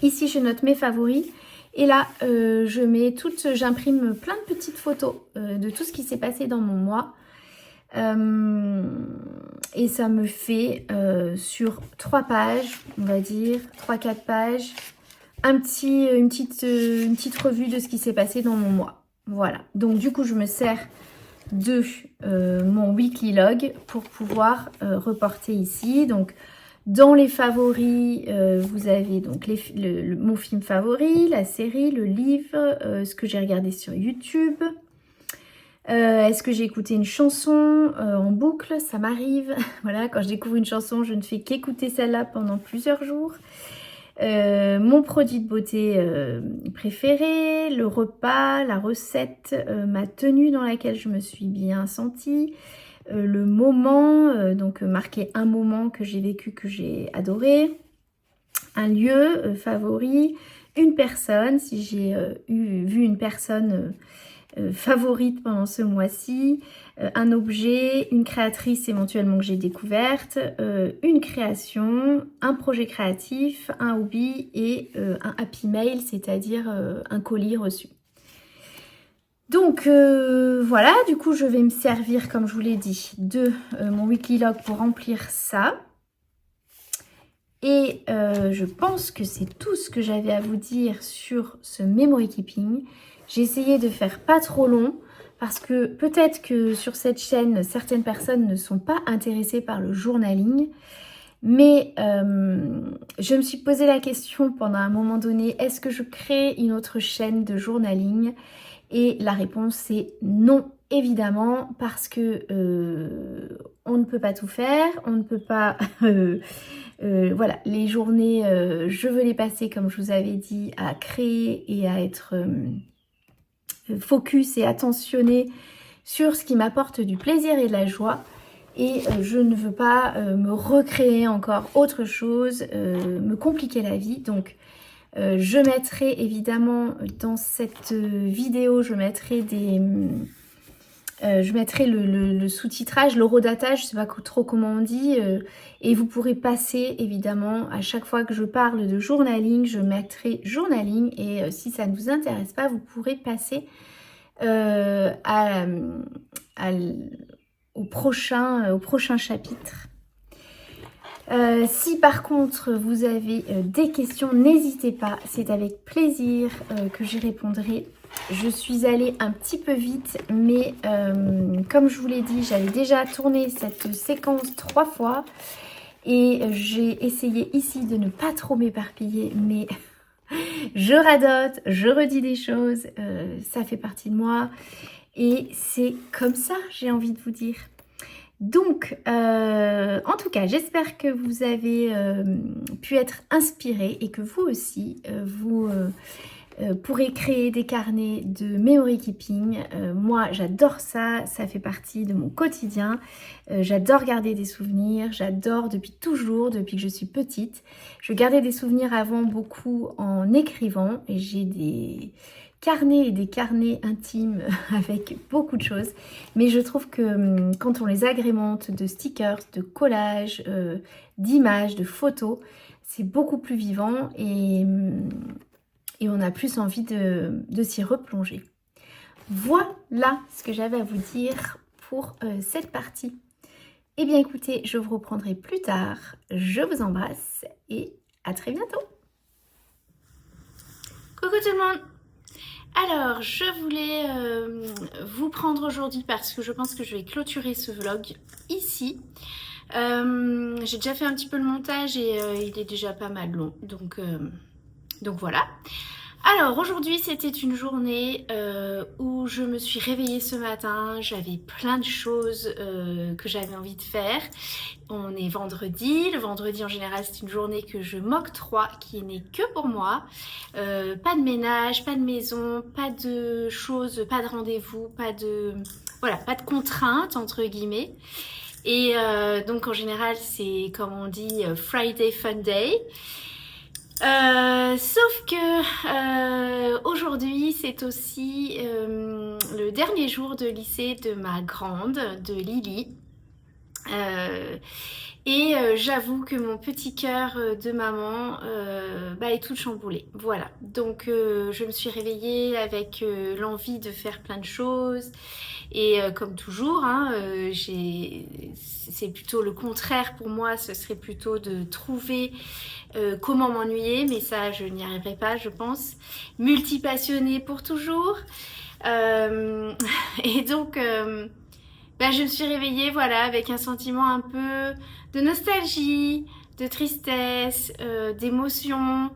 Ici, je note mes favoris. Et là, j'imprime plein de petites photos de tout ce qui s'est passé dans mon mois. Et ça me fait sur 3 pages, on va dire, 3-4 pages, une petite revue de ce qui s'est passé dans mon mois. Voilà, donc du coup je me sers de mon weekly log pour pouvoir reporter ici. Donc dans les favoris, vous avez donc mon film favori, la série, le livre, ce que j'ai regardé sur YouTube. Est-ce que j'ai écouté une chanson en boucle? Ça m'arrive. Voilà, quand je découvre une chanson, je ne fais qu'écouter celle-là pendant plusieurs jours. mon produit de beauté préféré, le repas, la recette, ma tenue dans laquelle je me suis bien sentie, le moment, donc marquer un moment que j'ai vécu, que j'ai adoré, un lieu favori, une personne, si j'ai vu une personne favorite pendant ce mois-ci, un objet, une créatrice éventuellement que j'ai découverte, une création, un projet créatif, un hobby et un happy mail, c'est-à-dire un colis reçu. Donc voilà, du coup je vais me servir, comme je vous l'ai dit, de mon weekly log pour remplir ça. Et je pense que c'est tout ce que j'avais à vous dire sur ce memory keeping. J'ai essayé de faire pas trop long parce que peut-être que sur cette chaîne, certaines personnes ne sont pas intéressées par le journaling. Mais je me suis posé la question pendant un moment donné, est-ce que je crée une autre chaîne de journaling? Et la réponse est non, évidemment, parce que on ne peut pas tout faire, on ne peut pas... voilà, les journées, je veux les passer, comme je vous avais dit, à créer et à être focus et attentionné sur ce qui m'apporte du plaisir et de la joie. Et je ne veux pas me recréer encore autre chose, me compliquer la vie. Donc, je mettrai évidemment dans cette vidéo, je mettrai le sous-titrage, l'horodatage, je ne sais pas trop comment on dit, et vous pourrez passer évidemment à chaque fois que je parle de journaling, je mettrai journaling, et si ça ne vous intéresse pas, vous pourrez passer au prochain chapitre. Si par contre vous avez des questions, n'hésitez pas, c'est avec plaisir que j'y répondrai. Je suis allée un petit peu vite, mais comme je vous l'ai dit, j'avais déjà tourné cette séquence 3 fois et j'ai essayé ici de ne pas trop m'éparpiller, mais je radote, je redis des choses, ça fait partie de moi et c'est comme ça, j'ai envie de vous dire. Donc, en tout cas, j'espère que vous avez pu être inspiré et que vous aussi, vous pourrez créer des carnets de memory keeping. Moi, j'adore ça, ça fait partie de mon quotidien. J'adore garder des souvenirs, j'adore depuis toujours, depuis que je suis petite. Je gardais des souvenirs avant beaucoup en écrivant et j'ai des carnets et des carnets intimes avec beaucoup de choses, mais je trouve que quand on les agrémente de stickers, de collages, d'images, de photos, c'est beaucoup plus vivant et on a plus envie de s'y replonger. Voilà ce que j'avais à vous dire pour cette partie. Eh bien écoutez, je vous reprendrai plus tard. Je vous embrasse et à très bientôt. Coucou tout le monde! Alors, je voulais vous prendre aujourd'hui parce que je pense que je vais clôturer ce vlog ici. J'ai déjà fait un petit peu le montage et il est déjà pas mal long, donc voilà. Alors aujourd'hui c'était une journée où je me suis réveillée ce matin, j'avais plein de choses que j'avais envie de faire. On est vendredi, le vendredi en général c'est une journée que je m'octroie, qui n'est que pour moi. Pas de ménage, pas de maison, pas de choses, pas de rendez-vous, pas de contraintes entre guillemets. Et donc en général c'est comme on dit Friday Fun Day. Sauf que aujourd'hui c'est aussi le dernier jour de lycée de ma grande, de Lily. Et j'avoue que mon petit cœur de maman est tout chamboulé. Voilà, donc je me suis réveillée avec l'envie de faire plein de choses. Et comme toujours, hein, c'est plutôt le contraire pour moi, ce serait plutôt de trouver comment m'ennuyer, mais ça je n'y arriverai pas je pense. Multipassionnée pour toujours. Et donc je me suis réveillée voilà, avec un sentiment un peu de nostalgie, de tristesse, d'émotion.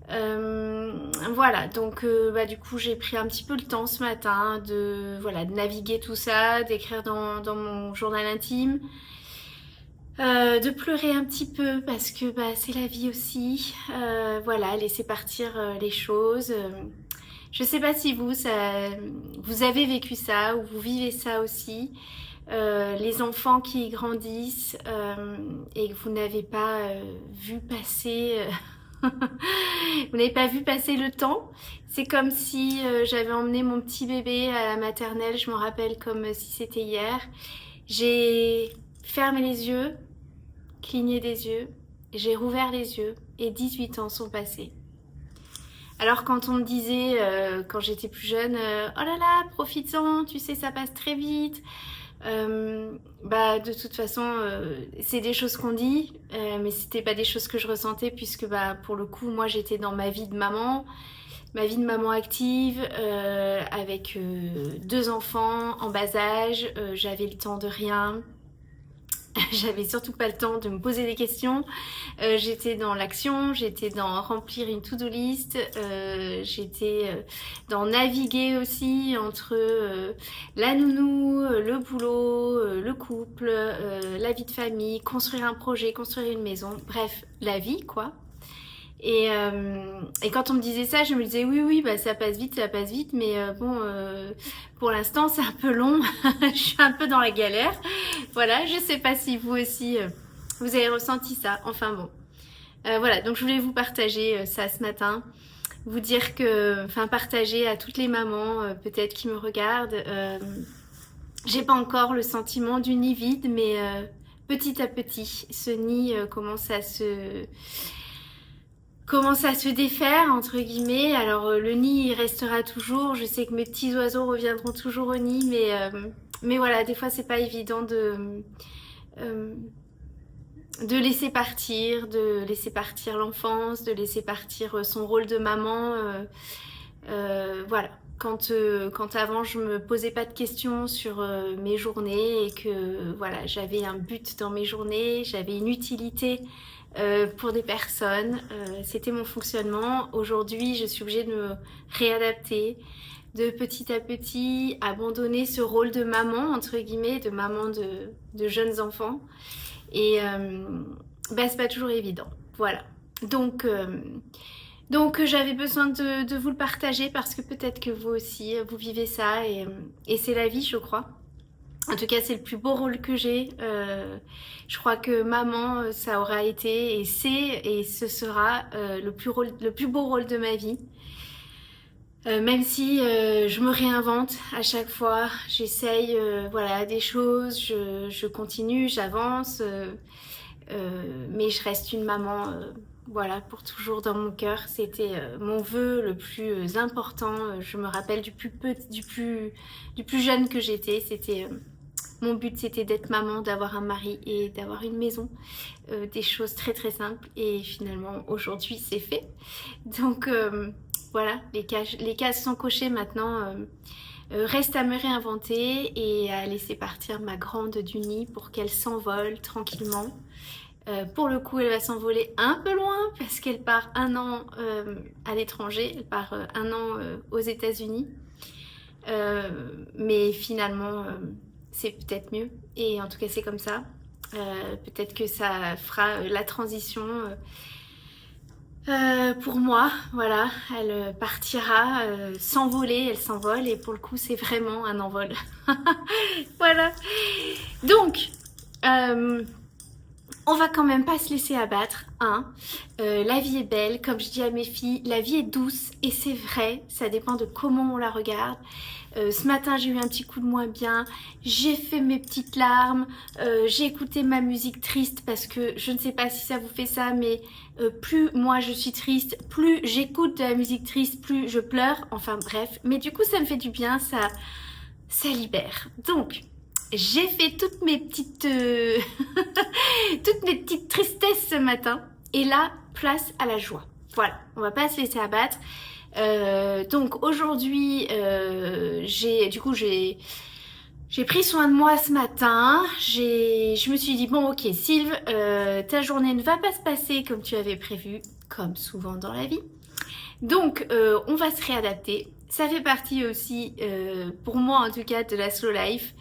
Voilà, donc du coup j'ai pris un petit peu le temps ce matin de naviguer tout ça, d'écrire dans mon journal intime. de pleurer un petit peu parce que bah, c'est la vie aussi. Voilà, laisser partir les choses. Je sais pas si vous avez vécu ça ou vous vivez ça aussi. Les enfants qui grandissent et que vous n'avez pas vu passer, vous n'avez pas vu passer le temps. C'est comme si j'avais emmené mon petit bébé à la maternelle, je me rappelle comme si c'était hier. J'ai fermé les yeux, cligné des yeux, j'ai rouvert les yeux et 18 ans sont passés. Alors quand on me disait, quand j'étais plus jeune, oh là là, profites-en, tu sais, ça passe très vite. Bah de toute façon c'est des choses qu'on dit mais c'était pas des choses que je ressentais puisque bah pour le coup moi j'étais dans ma vie de maman active avec 2 enfants en bas âge, j'avais le temps de rien. J'avais surtout pas le temps de me poser des questions. J'étais dans l'action, j'étais dans remplir une to-do list, j'étais dans naviguer aussi entre la nounou, le boulot, le couple, la vie de famille, construire un projet, construire une maison, bref, la vie quoi. Et quand on me disait ça, je me disais oui, bah ça passe vite, mais bon, pour l'instant c'est un peu long, je suis un peu dans la galère. Voilà, je sais pas si vous aussi vous avez ressenti ça. Enfin bon, voilà, donc je voulais vous partager ça ce matin, vous dire que, enfin partager à toutes les mamans peut-être qui me regardent. J'ai pas encore le sentiment du nid vide, mais petit à petit, ce nid commence à se défaire entre guillemets. Alors le nid il restera toujours, je sais que mes petits oiseaux reviendront toujours au nid, mais voilà, des fois c'est pas évident de laisser partir l'enfance, de laisser partir son rôle de maman. Voilà, quand avant je me posais pas de questions sur mes journées et que voilà, j'avais un but dans mes journées, j'avais une utilité pour des personnes, c'était mon fonctionnement. Aujourd'hui je suis obligée de me réadapter, de petit à petit abandonner ce rôle de maman entre guillemets, de maman de jeunes enfants, et bah, c'est pas toujours évident. Voilà, donc j'avais besoin de vous le partager parce que peut-être que vous aussi vous vivez ça, et c'est la vie, je crois. En tout cas, c'est le plus beau rôle que j'ai. Je crois que maman, ça aura été et c'est et ce sera le plus beau rôle de ma vie. Même si je me réinvente à chaque fois, j'essaye voilà, des choses, je continue, j'avance, mais je reste une maman voilà, pour toujours dans mon cœur. C'était mon vœu le plus important. Je me rappelle du plus jeune que j'étais. C'était mon but, c'était d'être maman, d'avoir un mari et d'avoir une maison. Des choses très très simples, et finalement aujourd'hui c'est fait. Donc voilà, les cases sont cochées maintenant. Reste à me réinventer et à laisser partir ma grande du nid pour qu'elle s'envole tranquillement. Pour le coup, elle va s'envoler un peu loin parce qu'elle part 1 an à l'étranger, elle part 1 an aux États-Unis. Mais finalement, c'est peut-être mieux, et en tout cas c'est comme ça. Peut-être que ça fera la transition pour moi. Voilà, elle partira s'envoler, elle s'envole, et pour le coup c'est vraiment un envol. Voilà, donc on va quand même pas se laisser abattre, hein. La vie est belle, comme je dis à mes filles, la vie est douce, et c'est vrai, ça dépend de comment on la regarde. Ce matin j'ai eu un petit coup de moins bien, j'ai fait mes petites larmes, j'ai écouté ma musique triste parce que je ne sais pas si ça vous fait ça, mais plus moi je suis triste, plus j'écoute de la musique triste, plus je pleure, enfin bref, mais du coup ça me fait du bien, ça libère. Donc j'ai fait toutes mes petites toutes mes petites tristesses ce matin, et là place à la joie. Voilà, on va pas se laisser abattre. Donc aujourd'hui j'ai pris soin de moi ce matin. Je me suis dit bon ok Sylve, ta journée ne va pas se passer comme tu avais prévu, comme souvent dans la vie. Donc on va se réadapter. Ça fait partie aussi, pour moi en tout cas, de la slow life.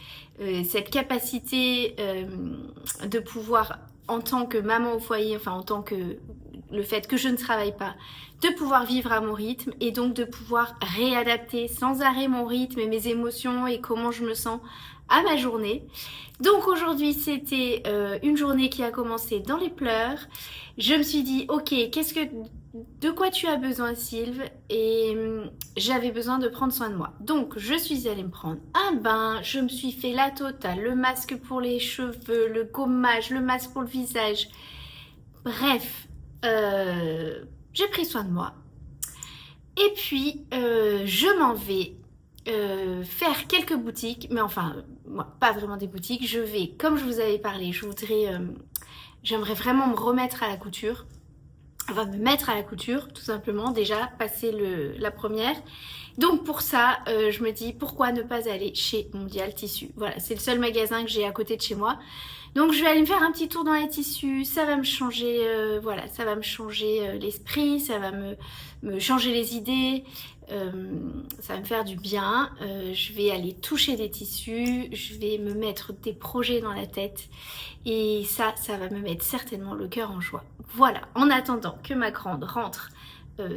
cette capacité de pouvoir, en tant que maman au foyer, enfin en tant que le fait que je ne travaille pas, de pouvoir vivre à mon rythme et donc de pouvoir réadapter sans arrêt mon rythme et mes émotions et comment je me sens à ma journée. Donc aujourd'hui c'était une journée qui a commencé dans les pleurs. Je me suis dit ok, de quoi tu as besoin Sylve? Et j'avais besoin de prendre soin de moi. Donc je suis allée me prendre un bain, je me suis fait la totale, le masque pour les cheveux, le gommage, le masque pour le visage. Bref, j'ai pris soin de moi. Et puis je m'en vais faire quelques boutiques, mais enfin, moi, pas vraiment des boutiques. Je vais, comme je vous avais parlé, j'aimerais vraiment me remettre à la couture. Enfin, me mettre à la couture, tout simplement, déjà, passer la première. Donc pour ça, je me dis, pourquoi ne pas aller chez Mondial Tissus? Voilà, c'est le seul magasin que j'ai à côté de chez moi. Donc je vais aller me faire un petit tour dans les tissus, ça va me changer, voilà, ça va me changer l'esprit, ça va me changer les idées, ça va me faire du bien. Je vais aller toucher des tissus, je vais me mettre des projets dans la tête et ça va me mettre certainement le cœur en joie. Voilà, en attendant que ma grande rentre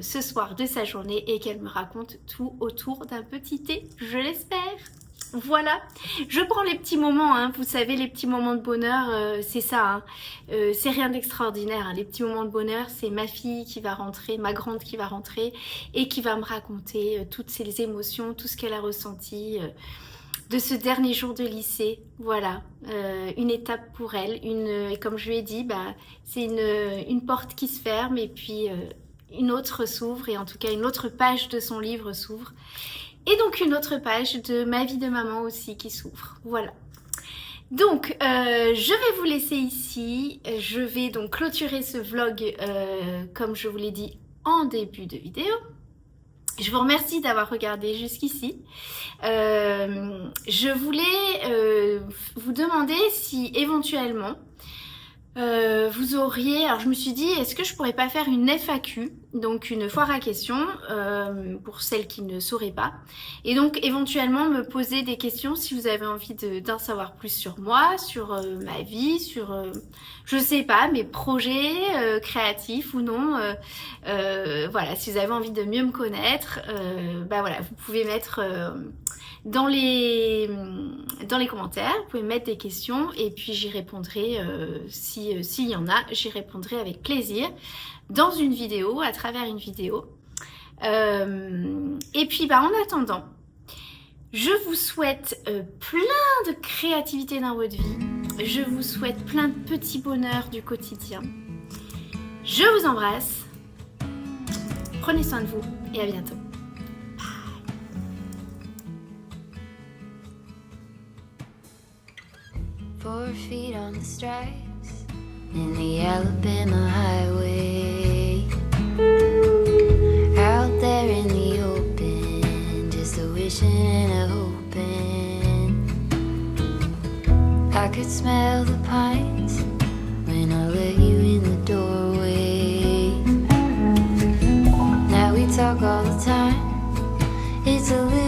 ce soir de sa journée et qu'elle me raconte tout autour d'un petit thé, je l'espère. Voilà, je prends les petits moments, hein. Vous savez, les petits moments de bonheur, c'est ça, hein. C'est rien d'extraordinaire, hein. Les petits moments de bonheur, c'est ma fille qui va rentrer, ma grande qui va rentrer et qui va me raconter toutes ses émotions, tout ce qu'elle a ressenti de ce dernier jour de lycée. Voilà, une étape pour elle, et comme je lui ai dit, bah, c'est une porte qui se ferme et puis une autre s'ouvre, et en tout cas une autre page de son livre s'ouvre. Et donc une autre page de ma vie de maman aussi qui s'ouvre. Voilà. Donc je vais vous laisser ici. Je vais donc clôturer ce vlog comme je vous l'ai dit en début de vidéo. Je vous remercie d'avoir regardé jusqu'ici. Je voulais vous demander si éventuellement vous auriez, alors je me suis dit, est-ce que je pourrais pas faire une FAQ, donc une foire à questions, pour celles qui ne sauraient pas, et donc éventuellement me poser des questions si vous avez envie d'en savoir plus sur moi, sur ma vie, sur, je sais pas, mes projets créatifs ou non, voilà, si vous avez envie de mieux me connaître, bah voilà, vous pouvez mettre dans les commentaires, vous pouvez mettre des questions et puis j'y répondrai, s'il y en a, j'y répondrai avec plaisir dans une vidéo, à travers une vidéo. Et puis bah, en attendant, je vous souhaite plein de créativité dans votre vie, je vous souhaite plein de petits bonheurs du quotidien. Je vous embrasse, prenez soin de vous et à bientôt. 4 feet on the stripes in the Alabama highway. Out there in the open, just a wishing and a hoping. I could smell the pines when I let you in the doorway. Now we talk all the time, it's a little